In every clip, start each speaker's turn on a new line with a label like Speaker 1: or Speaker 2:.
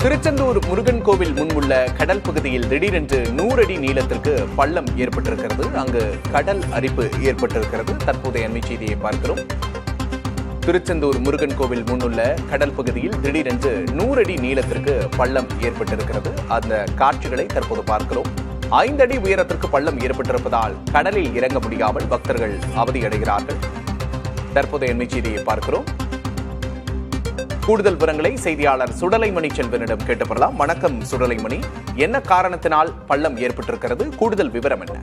Speaker 1: திருச்செந்தூர் முருகன் கோவில் முன்புள்ள கடல் பகுதியில் திடீரென்று 100 அடி நீளத்திற்கு பள்ளம் ஏற்பட்டிருக்கிறது. அங்கு கடல் அரிப்பு ஏற்பட்டிருக்கிறது. தற்போதைய அண்மை செய்தியை பார்க்கிறோம். திருச்செந்தூர் முருகன் கோவில் முன்னுள்ள கடல் பகுதியில் திடீரென்று 100 அடி நீளத்திற்கு பள்ளம் ஏற்பட்டிருக்கிறது. அந்த காட்சிகளை தற்போது பார்க்கிறோம். 5 அடி உயரத்திற்கு பள்ளம் ஏற்பட்டிருப்பதால் கடலில் இறங்க முடியாமல் பக்தர்கள் அவதியடைகிறார்கள். தற்போதைய அண்மை செய்தியை பார்க்கிறோம். கூடுதல் விவரங்களை செய்தியாளர் சுடலைமணி செல்வனிடம் கேட்டு பெறலாம். வணக்கம் சுடலைமணி, என்ன காரணத்தினால் பள்ளம் ஏற்பட்டிருக்கிறது? கூடுதல் விவரம் என்ன?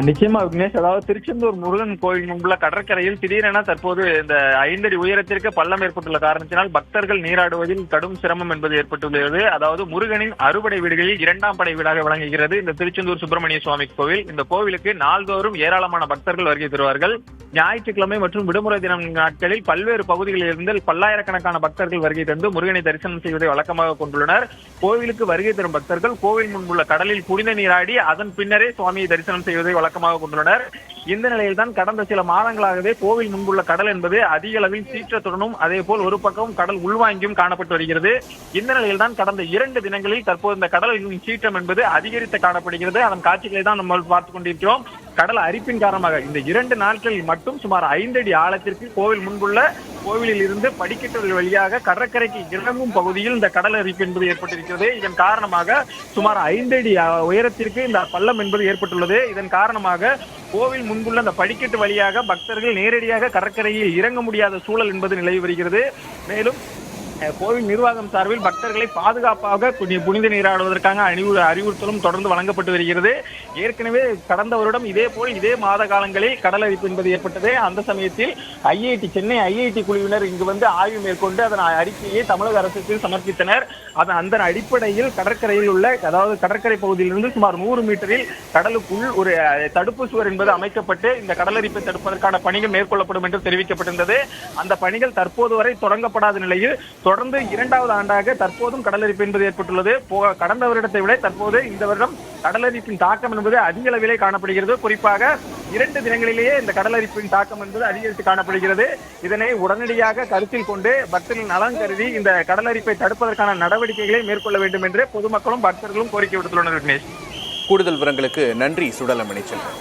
Speaker 2: நிச்சயமா விக்னேஷ், அதாவது திருச்செந்தூர் முருகன் கோயில் முன்புள்ள கடற்கரையில் திடீரென தற்போது இந்த 5 அடி உயரத்திற்கு பள்ளம் ஏற்பட்டுள்ள காரணத்தினால் பக்தர்கள் நீராடுவதில் கடும் சிரமம் என்பது ஏற்பட்டுள்ளது. அதாவது முருகனின் அறுபடை வீடுகளில் 2ஆம் படை வீடாக விளங்குகிறது இந்த திருச்செந்தூர் சுப்பிரமணிய சுவாமி கோவில். இந்த கோவிலுக்கு நாள்தோறும் ஏராளமான பக்தர்கள் வருகை தருவார்கள். ஞாயிற்றுக்கிழமை மற்றும் விடுமுறை தினம் நாட்களில் பல்வேறு பகுதிகளில் இருந்து பல்லாயிரக்கணக்கான பக்தர்கள் வருகை தந்து முருகனை தரிசனம் செய்வதை வழக்கமாக கொண்டுள்ளனர். கோவிலுக்கு வருகை தரும் பக்தர்கள் கோவில் முன்புள்ள கடலில் புனித நீராடி அதன் பின்னரே சுவாமியை தரிசனம் செய்வதை வழக்கமாக கொண்டுள்ளனர். இந்த நிலையில்தான் கடந்த சில மாதங்களாகவே கோவில் முன்புள்ள கடல் என்பது அதிக அளவில் சீற்றத்துடனும் அதே போல் ஒரு பக்கம் கடல் உள்வாங்கியும் காணப்பட்டு வருகிறது. இந்த நிலையில்தான் கடந்த 2 தினங்களில் தற்போது இந்த கடலின் சீற்றம் என்பது அதிகரித்து காணப்படுகிறது. அதன் காட்சிகளை தான் நம்ம பார்த்துக் கொண்டிருக்கிறோம். கடல் அரிப்பின் காரணமாக இந்த 2 நாட்களில் மட்டும் சுமார் 5 அடி ஆழத்திற்கு கோவில் முன்புள்ள கோவிலில் இருந்து படிக்கட்டுகள் வழியாக கடற்கரைக்கு இறங்கும் பகுதியில் இந்த கடல் அரிப்பு என்பது ஏற்பட்டிருக்கிறது. இதன் காரணமாக சுமார் 5 அடி உயரத்திற்கு இந்த பள்ளம் என்பது ஏற்பட்டுள்ளது. இதன் காரணமாக கோவில் முன்புள்ள அந்த படிக்கட்டு வழியாக பக்தர்கள் நேரடியாக கடற்கரையில் இறங்க முடியாத சூழல் என்பது நிலவி வருகிறது. மேலும் கோவில் நிர்வாகம் சார்பில் பக்தர்களை பாதுகாப்பாக புனித நீராடுவதற்காக அறிவுறுத்தலும் தொடர்ந்து வழங்கப்பட்டு வருகிறது. ஏற்கனவே கடந்த வருடம் இதே மாத காலங்களில் கடல் அரிப்பு என்பது ஏற்பட்டது. அந்த சமயத்தில் சென்னை ஐஐடி குழுவினர் இங்கு வந்து ஆய்வு மேற்கொண்டு அதன் அறிக்கையை தமிழக அரசுக்கு சமர்ப்பித்தனர். அந்த அடிப்படையில் கடற்கரையில் உள்ள, அதாவது கடற்கரை பகுதியிலிருந்து சுமார் 100 மீட்டரில் கடலுக்குள் ஒரு தடுப்பு சுவர் என்பது அமைக்கப்பட்டு இந்த கடலரிப்பை தடுப்பதற்கான பணிகள் மேற்கொள்ளப்படும் என்று தெரிவிக்கப்பட்டிருந்தது. அந்த பணிகள் தற்போது வரை தொடங்கப்படாத நிலையில் தொடர்ந்து 2வது ஆண்டாக தற்போதும் கடலரிப்பு என்பது ஏற்பட்டுள்ளது. கடந்த வருடத்தை விட தற்போது இந்த வருடம் கடலரிப்பின் தாக்கம் என்பது அதிக அளவிலே காணப்படுகிறது. குறிப்பாக 2 தினங்களிலேயே இந்த கடலரிப்பின் தாக்கம் என்பது அதிகரித்து காணப்படுகிறது. இதனை உடனடியாக கருத்தில் கொண்டு பக்தர்களின் நலன் கருதி இந்த கடலரிப்பை தடுப்பதற்கான நடவடிக்கைகளை மேற்கொள்ள வேண்டும் என்று பொதுமக்களும் பக்தர்களும் கோரிக்கை விடுத்துள்ளனர். விக்னேஷ்,
Speaker 1: கூடுதல் விவரங்களுக்கு நன்றி சுடலைமணி செல்வன்.